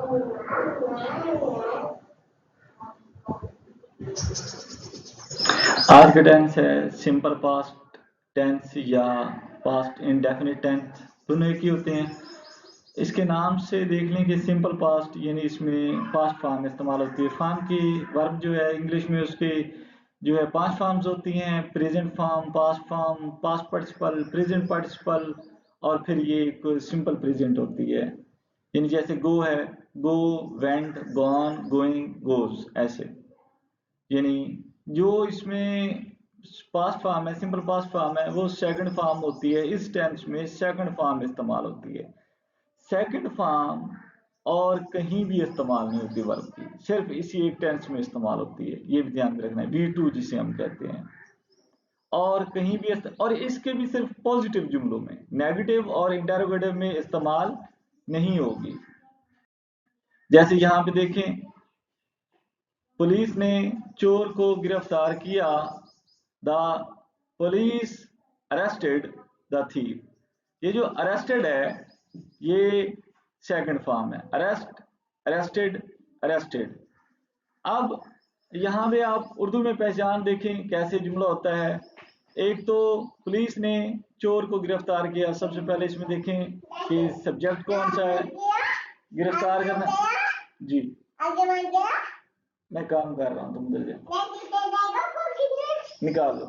आज का टेंस है सिंपल पास्ट टेंस या पास्ट इंडेफिनिट टेंस, दोनों एक ही होते हैं। इसके नाम से देख लें कि सिंपल पास्ट यानी इसमें पास्ट फॉर्म इस्तेमाल होती है। फॉर्म की वर्ब जो है इंग्लिश में उसके जो है 5 फॉर्म्स होती हैं, present form, past form, past participle, present participle और फिर ये एक सिंपल प्रेजेंट होती है। यानी जैसे गो है, गो, वेंट, गॉन, गोइंग, गोज, ऐसे। यानी जो इसमें पास्ट फॉर्म है, सिंपल पास्ट फॉर्म है, वो सेकंड फॉर्म होती है। इस टेंस में सेकंड फॉर्म इस्तेमाल होती है। सेकंड फॉर्म और कहीं भी इस्तेमाल नहीं होती वर्ब की, सिर्फ इसी एक टेंस में इस्तेमाल होती है। ये भी ध्यान में रखना है, V2 जिसे हम कहते हैं। और कहीं भी और इसके भी सिर्फ पॉजिटिव जुमलों में, नेगेटिव और इंटरोगेटिव में इस्तेमाल नहीं होगी। जैसे यहाँ पे देखें, पुलिस ने चोर को गिरफ्तार किया, the police arrested the thief. ये जो अरेस्टेड है ये सेकंड फॉर्म है, अरेस्ट, अरेस्टेड, अरेस्टेड। अब यहाँ पे आप उर्दू में पहचान देखें कैसे जुमला होता है। एक तो पुलिस ने चोर को गिरफ्तार किया, सबसे पहले इसमें देखें कि सब्जेक्ट कौन सा है, गिरफ्तार करना। जी मैं काम कर रहा हूँ, तुम उधर जाओ, निकाल लो।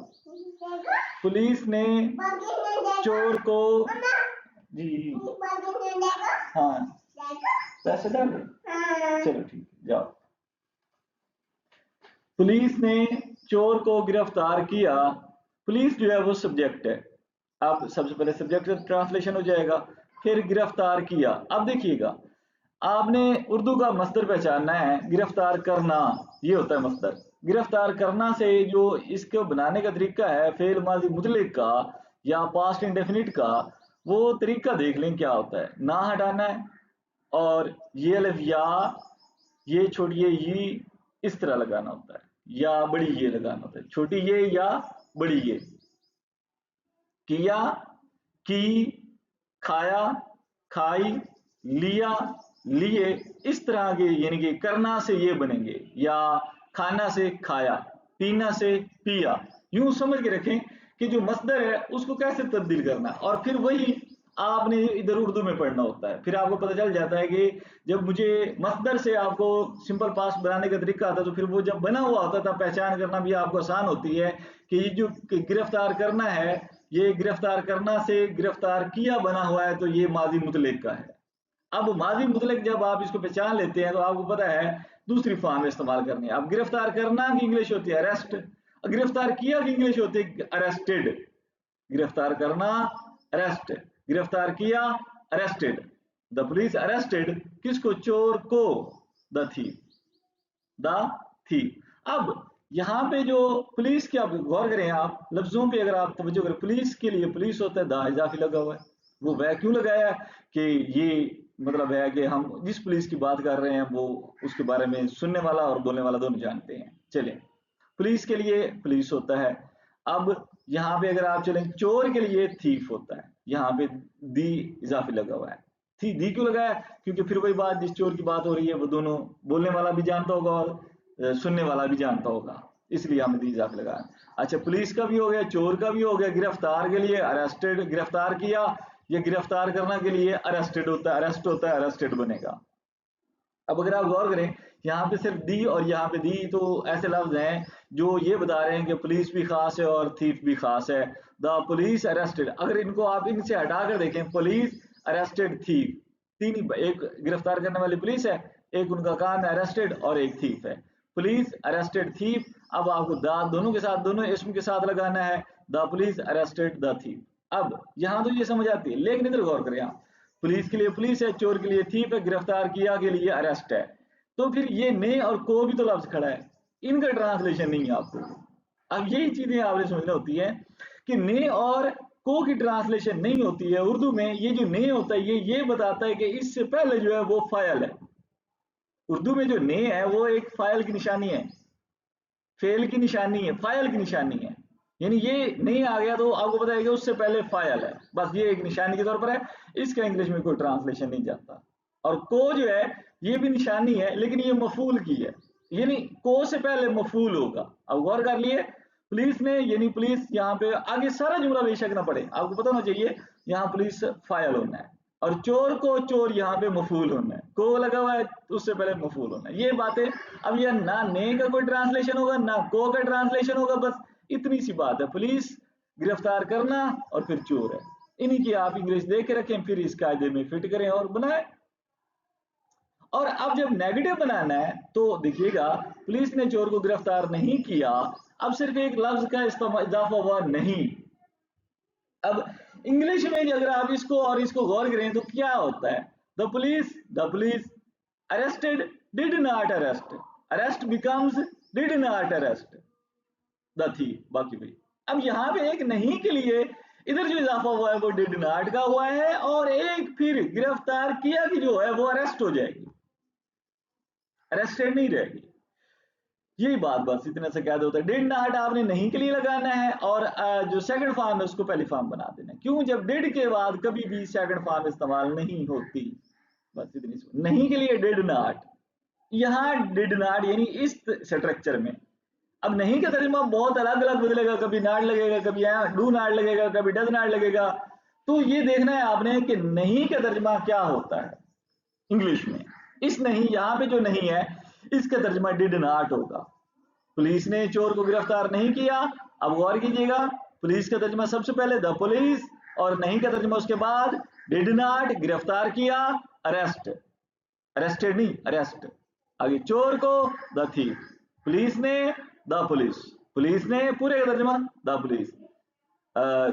पुलिस ने चोर को, जी हाँ पैसे डाल, चलो ठीक, जाओ। पुलिस ने चोर को गिरफ्तार किया। पुलिस जो है वो सब्जेक्ट है। अब सबसे पहले सब्जेक्ट ट्रांसलेशन हो जाएगा, फिर गिरफ्तार किया। अब देखिएगा, आपने उर्दू का मस्दर पहचानना है, गिरफ्तार करना, ये होता है मस्दर। गिरफ्तार करना से जो इसको बनाने का तरीका है, फेल माजी मुतलक का या पास्ट इंडेफिनिट का, वो तरीका देख लें क्या होता है। ना हटाना है और ये अलफ या, ये छोटी ये इस तरह लगाना होता है, या बड़ी ये लगाना होता है, छोटी ये या बड़ी ये। किया, की, खाया, खाई, लिया, लिए, इस तरह के यानी कि करना से ये बनेंगे, या खाना से खाया, पीना से पिया। यूं समझ के रखें कि जो मसदर है उसको कैसे तब्दील करना, और फिर वही आपने इधर उर्दू में पढ़ना होता है। फिर आपको पता चल जाता है कि जब मुझे मसदर से आपको सिंपल पास्ट बनाने का तरीका आता है, तो फिर वो जब बना हुआ होता था पहचान करना भी आपको आसान होती है कि ये जो गिरफ्तार करना है, ये गिरफ्तार करना से गिरफ्तार किया बना हुआ है, तो ये माजी मुतलक का है। अब माजी मुतलक जब आप इसको पहचान लेते हैं तो आपको पता है दूसरी फॉर्म इस्तेमाल करनी है। अब गिरफ्तार करना की इंग्लिश होती है अरेस्ट, गिरफ्तार किया की इंग्लिश होती है अरेस्टेड। गिरफ्तार करना अरेस्ट, गिरफ्तार किया अरेस्टेड। द पुलिस अरेस्टेड किसको, चोर को, द थीफ, द थीफ। अब यहाँ पे जो पुलिस की आप गौर करें, आप लफ्जों पे अगर आप तवज्जो करें, पुलिस के लिए पुलिस होता है, दा इजाफी लगा हुआ है। वो वह क्यों लगाया कि ये मतलब है कि हम जिस पुलिस की बात कर रहे हैं वो उसके बारे में सुनने वाला और बोलने वाला दोनों जानते हैं। चलें, पुलिस के लिए पुलिस होता है। अब यहाँ पे अगर आप चलें, चोर के लिए थीफ होता है, यहाँ पे दी इजाफी लगा हुआ है। थी दी क्यों लगाया, क्योंकि फिर वही बात, जिस चोर की बात हो रही है वो दोनों बोलने वाला भी जानता होगा और सुनने वाला भी जानता होगा, इसलिए हमने दी इजाफी लगाया। अच्छा, पुलिस का भी हो गया, चोर का भी हो गया। गिरफ्तार के लिए अरेस्टेड, गिरफ्तार किया, ये गिरफ्तार करना के लिए अरेस्टेड होता है, अरेस्ट होता है, अरेस्टेड बनेगा। अब अगर आप गौर करें, यहाँ पे सिर्फ दी और यहाँ पे दी, तो ऐसे लफ्ज हैं जो ये बता रहे हैं कि पुलिस भी खास है और थीफ भी खास है। द पुलिस अरेस्टेड, अगर इनको आप इनसे हटाकर देखें, पुलिस अरेस्टेड थीफ, तीन ही, एक गिरफ्तार करने वाली पुलिस है, एक उनका काम है अरेस्टेड, और एक थीफ है। Police arrested thief. अब आपको द दोनों के साथ, दोनों इसम के साथ लगाना है, the police arrested the thief. अब यहाँ तो ये समझ आती है, लेकिन इधर गौर करें आप, पुलिस के लिए पुलिस है, चोर के लिए थीफ है, गिरफ्तार किया के लिए अरेस्ट है। तो फिर ये ने और को भी तो लफ्ज खड़ा है, इनका ट्रांसलेशन नहीं है आपको। अब यही चीजें आपने समझना होती है कि ने और को की ट्रांसलेशन नहीं होती है उर्दू में। ये जो ने होता है ये बताता है कि इससे पहले जो है वो फाइल है। उर्दू में जो ने है वो एक फाइल की निशानी है, फेल की निशानी है, फाइल की निशानी है। यानी ये नहीं आ गया तो आपको पता है कि उससे पहले फाइल है, बस ये एक निशानी के तौर पर है। इसका इंग्लिश में कोई ट्रांसलेशन नहीं जाता। और को जो है ये भी निशानी है, लेकिन ये मफूल की है, यानी को से पहले मफूल होगा। अब गौर कर लिए, पुलिस ने, यानी पुलिस यहाँ पे आगे सारा जुमला बेशक ना पड़े, आपको पता होना चाहिए यहाँ पुलिस फाइल होना है, और चोर को चोर यहाँ पे मफूल होना है, को लगा हुआ है उससे पहले मफूल होना है, ये बातें। अब ये ना ने का कोई ट्रांसलेशन होगा ना को का ट्रांसलेशन होगा, बस इतनी सी बात है। पुलिस गिरफ्तार करना और फिर चोर है, इन्हीं की आप इंग्लिश देख के रखें, फिर इस कायदे में फिट करें और बनाएं। और अब जब नेगेटिव बनाना है तो देखिएगा, पुलिस ने चोर को गिरफ्तार नहीं किया, अब सिर्फ एक लफ्ज का इजाफा हुआ नहीं। अब इंग्लिश में अगर आप इसको और इसको गौर करें तो क्या होता है, the police arrested did not arrest, arrest becomes did not arrest the thief, बाकी भाई। अब यहाँ पे एक नहीं के लिए इधर जो इजाफा हुआ है वो डिड नॉट का हुआ है, और एक फिर गिरफ्तार किया की जो है वो अरेस्ट हो जाएगी, अरेस्टेड नहीं रहेगी। यही बात बस इतने से कह होता है। डिड नॉट आपने नहीं के लिए लगाना है, और जो सेकंड फॉर्म है उसको पहली फॉर्म बना देना है। क्यों, जब डिड के बाद कभी भी सेकंड फॉर्म इस्तेमाल नहीं होती, बस इतनी। नहीं के लिए डिड नॉट, यहाँ डिड नॉट यानी इस स्ट्रक्चर में। अब नहीं का तर्जुमा बहुत अलग अलग बदलेगा, कभी नॉट लगेगा, कभी डू नॉट लगेगा, कभी डज नॉट लगेगा। तो ये देखना है आपने कि नहीं का तर्जुमा क्या होता है इंग्लिश में। इस नहीं, यहाँ पे जो नहीं है इसका तर्जुमा डिड नॉट होगा। पुलिस ने चोर को गिरफ्तार नहीं किया, अब गौर कीजिएगा, पुलिस का तर्जुमा सबसे पहले द पुलिस, और नहीं का तर्जुमा उसके बाद डिड नॉट, गिरफ्तार किया, अरेस्ट, अरेस्टेड नहीं अरेस्ट। आगे चोर को द थीफ, पुलिस ने द पुलिस, पुलिस ने पूरे का तर्जुमा द पुलिस,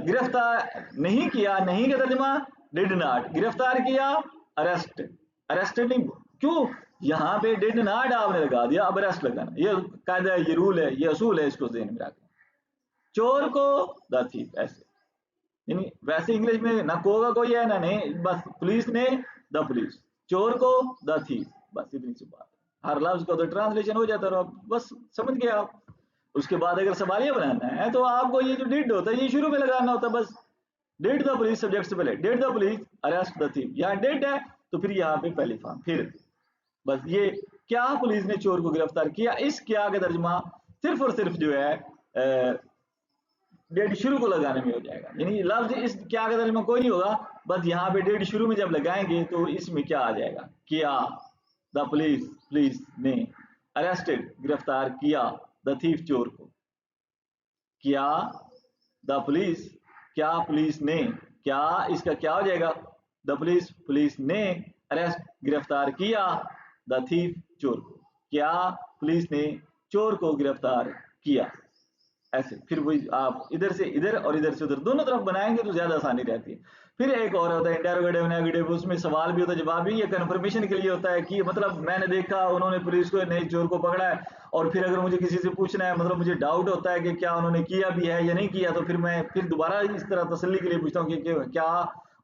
गिरफ्तार नहीं किया, नहीं का तर्जुमा डिड नॉट, गिरफ्तार किया अरेस्ट, अरेस्टेड नहीं। क्यों, यहाँ पे डिड नॉट आपने लगा दिया, अब अरेस्ट लगाना, ये कायदा है, ये रूल है, ये असूल है, इसको ध्यान में रखें। चोर को द थीफ, ऐसे, यानी वैसे इंग्लिश में ना को का कोई है ना नहीं, बस पुलिस ने द पुलिस, चोर को द थीफ, बस इतनी सी बात है। हर लफ्ज का तो ट्रांसलेशन हो जाता है, बस समझ गए आप। उसके बाद अगर सवालिया बनाना है तो आपको ये जो डिड होता है ये शुरू में लगाना होता है, बस डिड द पुलिस सब्जेक्ट से पहले, did the police arrest the thief, यहाँ डिड है तो फिर यहाँ पे पहली फॉर्म, फिर बस ये क्या पुलिस ने चोर को गिरफ्तार किया, इस क्या का तर्जुमा सिर्फ और सिर्फ जो है डेड शुरू को लगाने में हो जाएगा, यानी लफ्ज इस क्या का तर्जुमा कोई नहीं होगा, बस यहाँ पे डेड शुरू में जब लगाएंगे तो इसमें क्या आ जाएगा, किया द पुलिस, पुलिस ने अरेस्टेड, गिरफ्तार किया, द थीफ, चोर को, किया द पुलिस, क्या पुलिस ने, क्या इसका क्या हो जाएगा, द पुलिस, पुलिस ने अरेस्ट, गिरफ्तार किया, द थीफ, चोर को, क्या पुलिस ने चोर को गिरफ्तार किया, ऐसे। फिर वही आप इधर से इधर और इधर से उधर दोनों तरफ बनाएंगे तो ज्यादा आसानी रहती है। फिर एक और होता है इंटेरोगेटिव नेगेटिव, उसमें सवाल भी होता है जवाब भी, ये कंफर्मेशन के लिए होता है कि मतलब मैंने देखा उन्होंने पुलिस को नए चोर को पकड़ा है, और फिर अगर मुझे किसी से पूछना है, मतलब मुझे डाउट होता है कि क्या उन्होंने किया भी है या नहीं किया, तो फिर मैं फिर दोबारा इस तरह तसल्ली के लिए पूछता हूँ कि क्या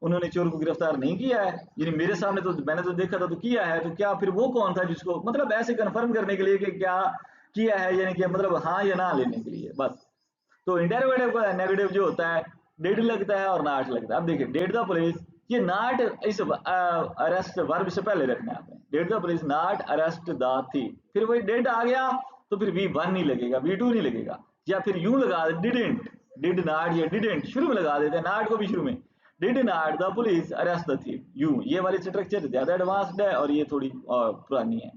उन्होंने चोर को गिरफ्तार नहीं किया है, यानी मेरे सामने तो मैंने तो देखा था तो किया है, तो क्या फिर वो कौन था जिसको, मतलब ऐसे कंफर्म करने के लिए कि क्या किया है, यानी कि मतलब हाँ या ना लेने के लिए बस। तो इंटेरोगेटिव का नेगेटिव जो होता है डिड लगता है और नॉट लगता है। अब देखिए डिड द पुलिस, ये नॉट इस अरेस्ट वर्ब से पहले रखना है आपने, did the police not arrest the thief, फिर वही डिड आ गया तो फिर V1 नहीं लगेगा, V2 नहीं लगेगा, या फिर यूं लगा डिडंट, डिड नॉट या डिडंट शुरू में लगा देते हैं, नॉट को भी शुरू में, did not the police arrest the thief, यूं। ये वाली स्ट्रक्चर ज्यादा एडवांस्ड है और ये थोड़ी पुरानी है।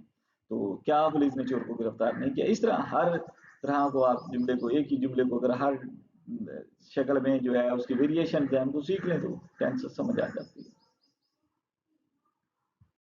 तो क्या पुलिस ने चोर को गिरफ्तार नहीं किया, इस तरह हर तरह को आप जुमले को, एक ही जुमले को अगर हर शक्ल में जो है उसकी वेरिएशन है उनको सीख लें तो टेंस समझ आ जाती है।